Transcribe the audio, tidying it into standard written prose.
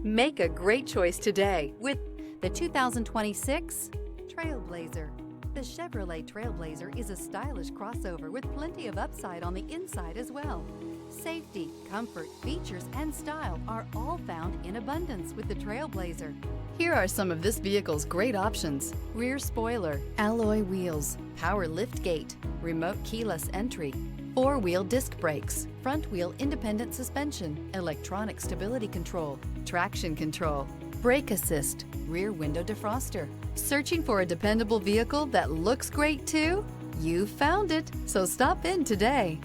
Make a great choice today with the 2026 Trailblazer. The Chevrolet Trailblazer is a stylish crossover with plenty of upside on the inside as well. Safety, comfort, features, and style are all found in abundance with the Trailblazer. Here are some of this vehicle's great options: rear spoiler, alloy wheels, power liftgate, remote keyless entry, four-wheel disc brakes, front-wheel independent suspension, electronic stability control, traction control, brake assist, rear window defroster. Searching for a dependable vehicle that looks great too? You found it, so stop in today.